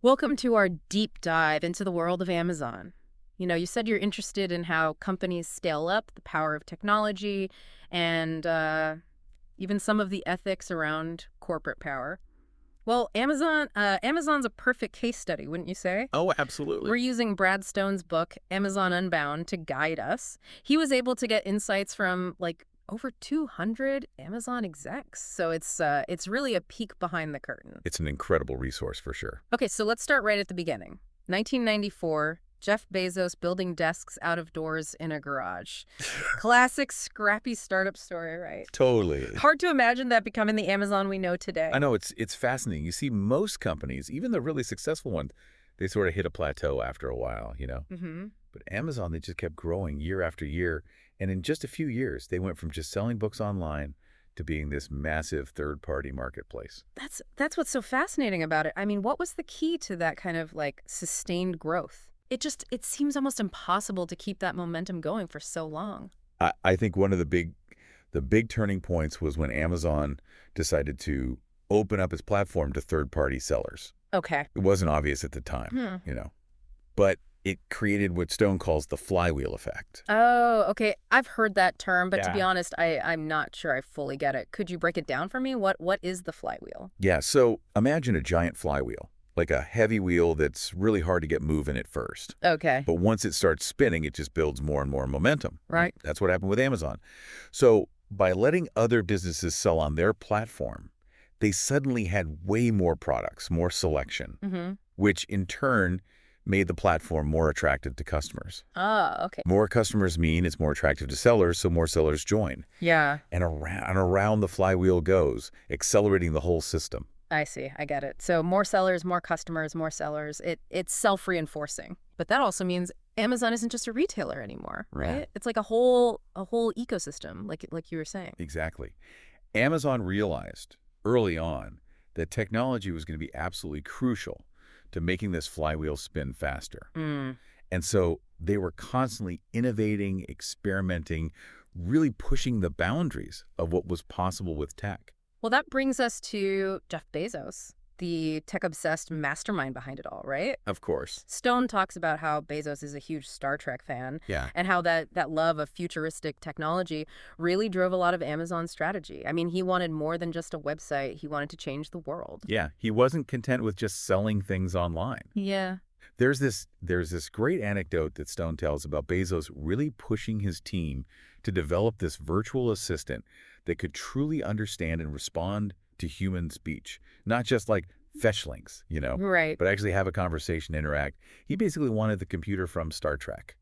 Welcome to our deep dive into the world of Amazon. You said you're interested in how companies scale up, the power of technology, and even some of the ethics around corporate power. Well, Amazon's a perfect case study, wouldn't you say? Oh, absolutely. We're using Brad Stone's book, Amazon Unbound, to guide us. He was able to get insights from over 200 Amazon execs. So it's really a peek behind the curtain. It's an incredible resource for sure. Okay, so let's start right at the beginning. 1994, Jeff Bezos building desks out of doors in a garage. Classic scrappy startup story, right? Totally. Hard to imagine that becoming the Amazon we know today. I know it's fascinating. You see, most companies, even the really successful ones, they sort of hit a plateau after a while. Mm-hmm. But Amazon, they just kept growing year after year. And in just a few years, they went from just selling books online to being this massive third-party marketplace. That's what's so fascinating about it. I mean, what was the key to that kind of sustained growth? It seems almost impossible to keep that momentum going for so long. I think one of the big turning points was when Amazon decided to open up its platform to third-party sellers. Okay. It wasn't obvious at the time. But it created what Stone calls the flywheel effect. Oh, okay. I've heard that term, but to be Yeah. honest, I'm not sure I fully get it. Could you break it down for me? What is the flywheel? Yeah, so imagine a giant flywheel, like a heavy wheel that's really hard to get moving at first. Okay. But once it starts spinning, it just builds more and more momentum. Right. That's what happened with Amazon. So by letting other businesses sell on their platform, they suddenly had way more products, more selection, Mm-hmm. which in turn made the platform more attractive to customers. Ah, okay. More customers mean it's more attractive to sellers, so more sellers join. Yeah, And around the flywheel goes, accelerating the whole system. I see. I get it. So more sellers, more customers, more sellers. It's self-reinforcing. But that also means Amazon isn't just a retailer anymore, right? Yeah. It's like a whole ecosystem, like you were saying. Exactly. Amazon realized early on that technology was going to be absolutely crucial to making this flywheel spin faster. Mm. And so they were constantly innovating, experimenting, really pushing the boundaries of what was possible with tech. Well, that brings us to Jeff Bezos, the tech-obsessed mastermind behind it all, right? Of course. Stone talks about how Bezos is a huge Star Trek fan Yeah. and how that love of futuristic technology really drove a lot of Amazon's strategy. I mean, he wanted more than just a website. He wanted to change the world. Yeah. He wasn't content with just selling things online. Yeah. There's this great anecdote that Stone tells about Bezos really pushing his team to develop this virtual assistant that could truly understand and respond to human speech, not just like fetch links, Right. but actually have a conversation, interact. He basically wanted the computer from Star Trek.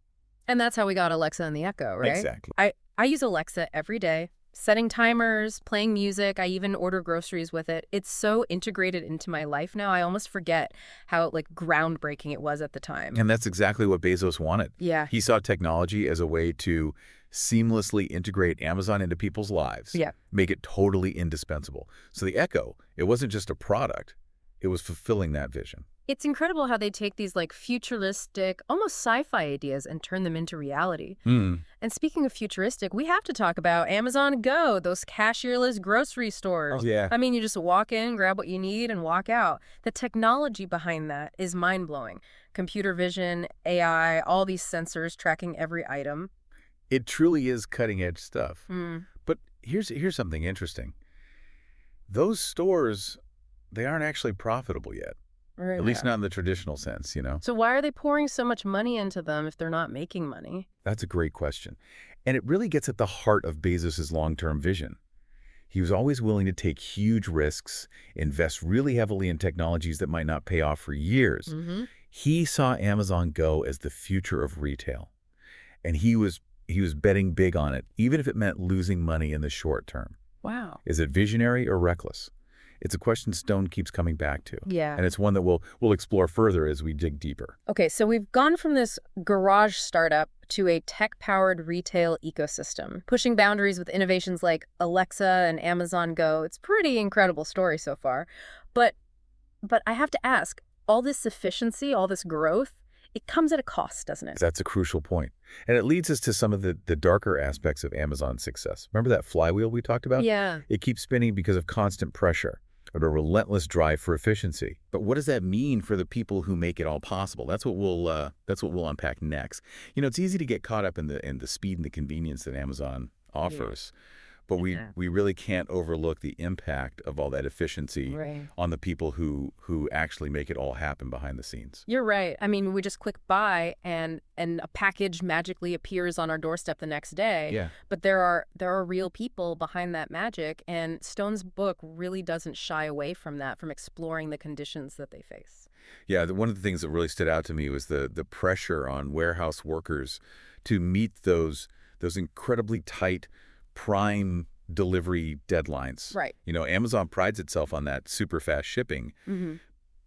And that's how we got Alexa and the Echo, right? Exactly. I use Alexa every day, setting timers, playing music. I even order groceries with it. It's so integrated into my life now. I almost forget how groundbreaking it was at the time. And that's exactly what Bezos wanted. Yeah. He saw technology as a way to seamlessly integrate Amazon into people's lives, Yeah. make it totally indispensable. So the Echo, it wasn't just a product, it was fulfilling that vision. It's incredible how they take these futuristic, almost sci-fi ideas and turn them into reality. Mm. And speaking of futuristic, we have to talk about Amazon Go, those cashierless grocery stores. Oh, yeah. I mean, you just walk in, grab what you need, and walk out. The technology behind that is mind-blowing. Computer vision, AI, all these sensors tracking every item. It truly is cutting-edge stuff. Mm. But here's something interesting. Those stores, they aren't actually profitable yet, Right. at least not in the traditional sense. So why are they pouring so much money into them if they're not making money? That's a great question. And it really gets at the heart of Bezos' long-term vision. He was always willing to take huge risks, invest really heavily in technologies that might not pay off for years. Mm-hmm. He saw Amazon Go as the future of retail. And he was betting big on it, even if it meant losing money in the short term. Wow. Is it visionary or reckless? It's a question Stone keeps coming back to. Yeah. And it's one that we'll explore further as we dig deeper. Okay, so we've gone from this garage startup to a tech-powered retail ecosystem, pushing boundaries with innovations like Alexa and Amazon Go. It's a pretty incredible story so far. But I have to ask, all this efficiency, all this growth, it comes at a cost, doesn't it? That's a crucial point. And it leads us to some of the darker aspects of Amazon's success. Remember that flywheel we talked about? Yeah. It keeps spinning because of constant pressure. but a relentless drive for efficiency. But what does that mean for the people who make it all possible? That's what we'll unpack next. It's easy to get caught up in the speed and the convenience that Amazon Yeah. offers. But Yeah. we really can't overlook the impact of all that efficiency Right. on the people who actually make it all happen behind the scenes. You're right. I mean, we just click buy and a package magically appears on our doorstep the next day. Yeah. But there are real people behind that magic, and Stone's book really doesn't shy away from that, from exploring the conditions that they face. Yeah, one of the things that really stood out to me was the pressure on warehouse workers to meet those incredibly tight prime delivery deadlines. Right. Amazon prides itself on that super fast shipping, Hmm.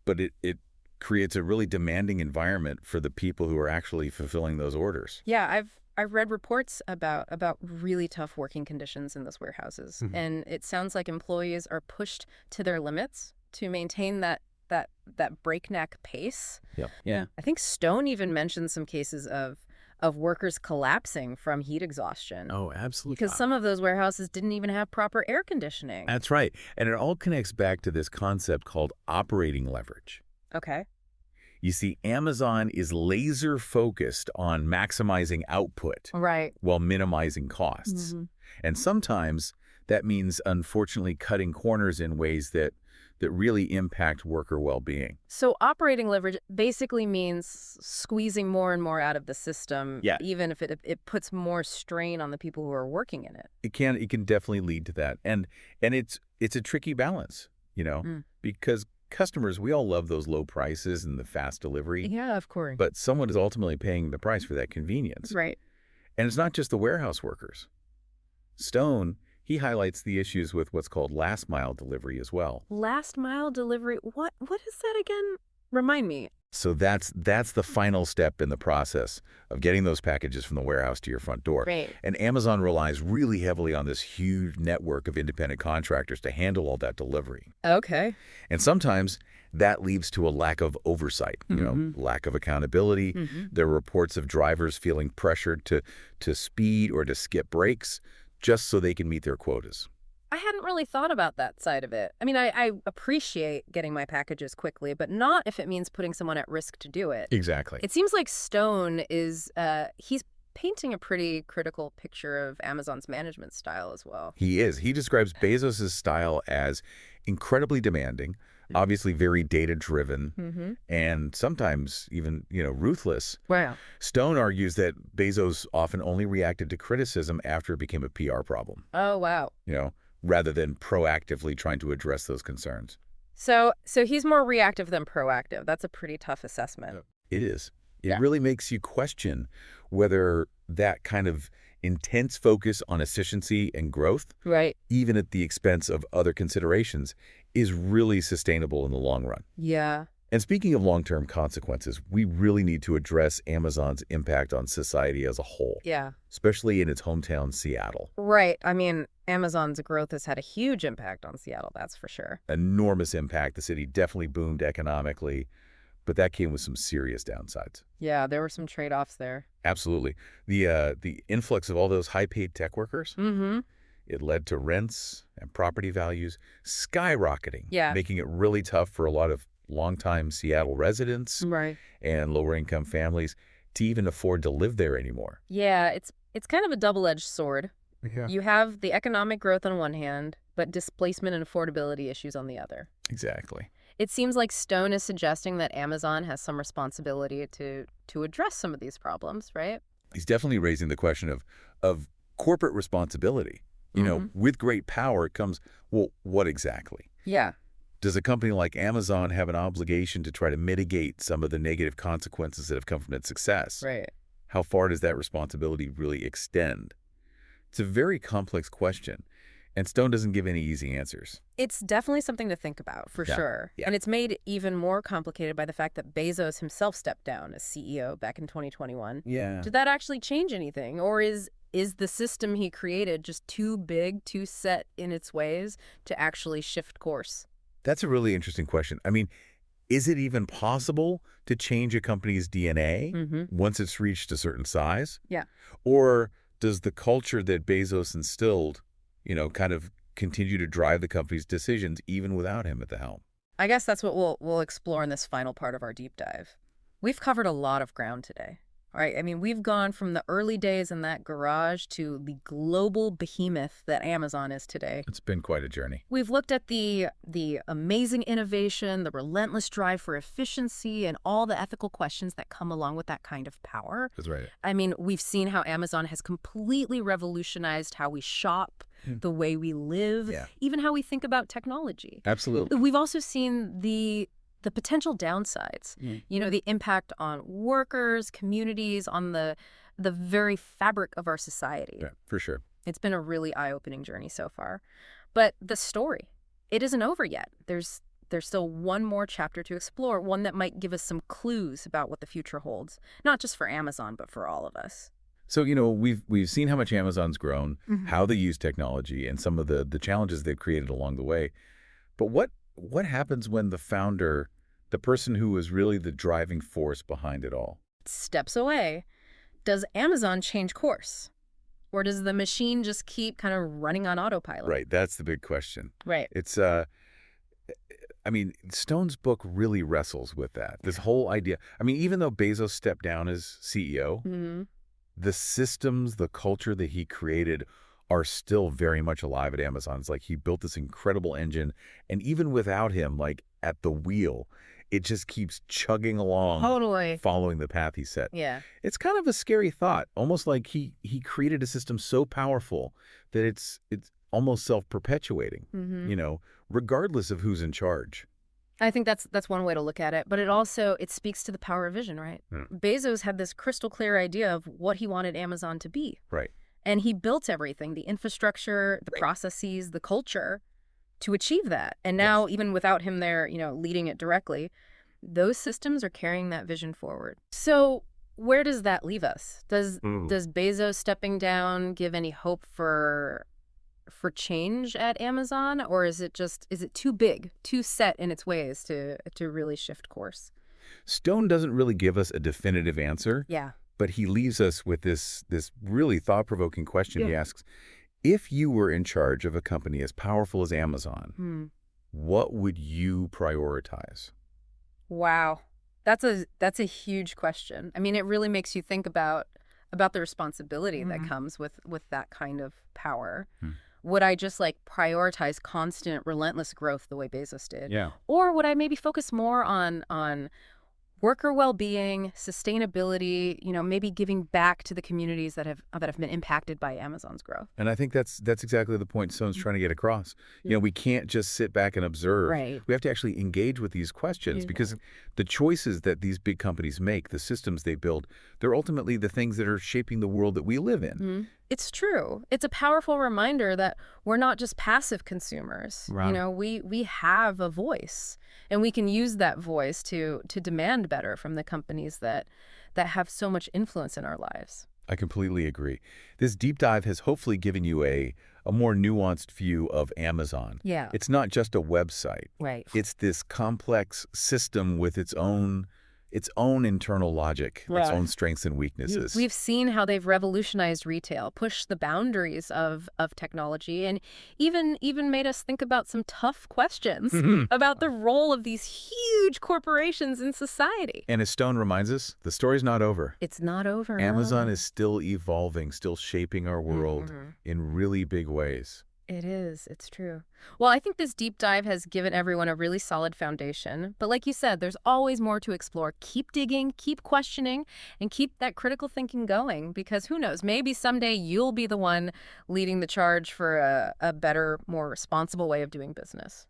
but it creates a really demanding environment for the people who are actually fulfilling those orders. Yeah, I've read reports about really tough working conditions in those warehouses, and it sounds like employees are pushed to their limits to maintain that breakneck pace. Yep. Yeah. I think Stone even mentioned some cases of workers collapsing from heat exhaustion Oh, absolutely. because some of those warehouses didn't even have proper air conditioning. That's right. And it all connects back to this concept called operating leverage. Okay. You see, Amazon is laser focused on maximizing output Right. while minimizing costs. Hmm. And sometimes that means, unfortunately, cutting corners in ways that really impact worker well-being. So operating leverage basically means squeezing more and more out of the system, Yeah. even if it puts more strain on the people who are working in it. It can definitely lead to that. And it's a tricky balance, Mm. because customers, we all love those low prices and the fast delivery, Yeah, of course. but someone is ultimately paying the price for that convenience. Right. And it's not just the warehouse workers. Stone, he highlights the issues with what's called last mile delivery as well. Last mile delivery. What is that again? Remind me. So that's the final step in the process of getting those packages from the warehouse to your front door. Right. And Amazon relies really heavily on this huge network of independent contractors to handle all that delivery. Okay. And sometimes that leads to a lack of oversight, lack of accountability. There are reports of drivers feeling pressured to speed or to skip breaks just so they can meet their quotas. I hadn't really thought about that side of it. I mean, I appreciate getting my packages quickly, but not if it means putting someone at risk to do it. Exactly. It seems like Stone is, he's painting a pretty critical picture of Amazon's management style as well. He is. He describes Bezos' style as incredibly demanding, obviously very data-driven, Mm-hmm. and sometimes even, ruthless. Wow. Stone argues that Bezos often only reacted to criticism after it became a PR problem, Oh, wow. rather than proactively trying to address those concerns. So he's more reactive than proactive. That's a pretty tough assessment. It is. It Yeah. really makes you question whether that kind of intense focus on efficiency and growth, Right. even at the expense of other considerations, is really sustainable in the long run. Yeah. And speaking of long-term consequences, we really need to address Amazon's impact on society as a whole, Yeah. especially in its hometown, Seattle. Right. I mean, Amazon's growth has had a huge impact on Seattle, that's for sure. Enormous impact. The city definitely boomed economically, but that came with some serious downsides. Yeah, there were some trade-offs there. Absolutely. The influx of all those high-paid tech workers, Mm-hmm. it led to rents and property values skyrocketing, Yeah. making it really tough for a lot of longtime Seattle residents Right. and lower-income families to even afford to live there anymore. Yeah, it's kind of a double-edged sword. Yeah. You have the economic growth on one hand, but displacement and affordability issues on the other. Exactly. It seems like Stone is suggesting that Amazon has some responsibility to address some of these problems, right? He's definitely raising the question of corporate responsibility. With great power comes, well, what exactly? Yeah. Does a company like Amazon have an obligation to try to mitigate some of the negative consequences that have come from its success? Right. How far does that responsibility really extend? It's a very complex question, and Stone doesn't give any easy answers. It's definitely something to think about, for Yeah, sure. yeah. And it's made even more complicated by the fact that Bezos himself stepped down as CEO back in 2021. Yeah. Did that actually change anything? Or is the system he created just too big, too set in its ways to actually shift course? That's a really interesting question. I mean, is it even possible to change a company's DNA Mm-hmm. once it's reached a certain size? Yeah. Or does the culture that Bezos instilled, kind of continue to drive the company's decisions even without him at the helm. I guess that's what we'll explore in this final part of our deep dive. We've covered a lot of ground today. All right, I mean, we've gone from the early days in that garage to the global behemoth that Amazon is today. It's been quite a journey. We've looked at the amazing innovation, the relentless drive for efficiency, and all the ethical questions that come along with that kind of power. That's right. I mean, we've seen how Amazon has completely revolutionized how we shop, the way we live, Yeah. even how we think about technology. Absolutely. We've also seen the potential downsides, the impact on workers, communities, on the very fabric of our society. Yeah, for sure. It's been a really eye-opening journey so far. But the story, it isn't over yet. There's still one more chapter to explore, one that might give us some clues about what the future holds, not just for Amazon, but for all of us. So, we've seen how much Amazon's grown, how they use technology, and some of the challenges they've created along the way. But what happens when the founder, the person who was really the driving force behind it all, Steps away? Does Amazon change course? Or does the machine just keep kind of running on autopilot? right? That's the big question. Right. It's I mean, Stone's book really wrestles with that. This whole idea. I mean, even though Bezos stepped down as CEO, the systems, the culture that he created are still very much alive at Amazon. It's like he built this incredible engine, and even without him, like at the wheel, it just keeps chugging along, Totally. following the path he set. Yeah. It's kind of a scary thought, almost like he created a system so powerful that it's almost self-perpetuating, regardless of who's in charge. I think that's one way to look at it, but it speaks to the power of vision, right? Bezos had this crystal clear idea of what he wanted Amazon to be. Right. And he built everything, the infrastructure, the processes, the culture to achieve that. And now, even without him there, leading it directly, those systems are carrying that vision forward. So where does that leave us? Does Bezos stepping down give any hope for change at Amazon, or is it too big, too set in its ways to really shift course? Stone doesn't really give us a definitive answer. Yeah. But he leaves us with this really thought-provoking question. He asks, if you were in charge of a company as powerful as Amazon, what would you prioritize? Wow. That's a huge question. I mean, it really makes you think about the responsibility that comes with that kind of power. Would I just prioritize constant, relentless growth the way Bezos did? Yeah. Or would I maybe focus more on worker well-being, sustainability, maybe giving back to the communities that have been impacted by Amazon's growth? And I think that's exactly the point Stone's trying to get across. We can't just sit back and observe. Right. We have to actually engage with these questions because the choices that these big companies make, the systems they build, they're ultimately the things that are shaping the world that we live in. It's true. It's a powerful reminder that we're not just passive consumers. Right. We have a voice, and we can use that voice to demand better from the companies that have so much influence in our lives. I completely agree. This deep dive has hopefully given you a more nuanced view of Amazon. Yeah. It's not just a website. Right. It's this complex system with its own internal logic, its own strengths and weaknesses. We've seen how they've revolutionized retail, pushed the boundaries of technology, and even made us think about some tough questions about the role of these huge corporations in society. And as Stone reminds us, the story's not over. It's not over. Amazon is still evolving, still shaping our world in really big ways. It is. It's true. Well, I think this deep dive has given everyone a really solid foundation. But like you said, there's always more to explore. Keep digging, keep questioning, and keep that critical thinking going. Because who knows, maybe someday you'll be the one leading the charge for a better, more responsible way of doing business.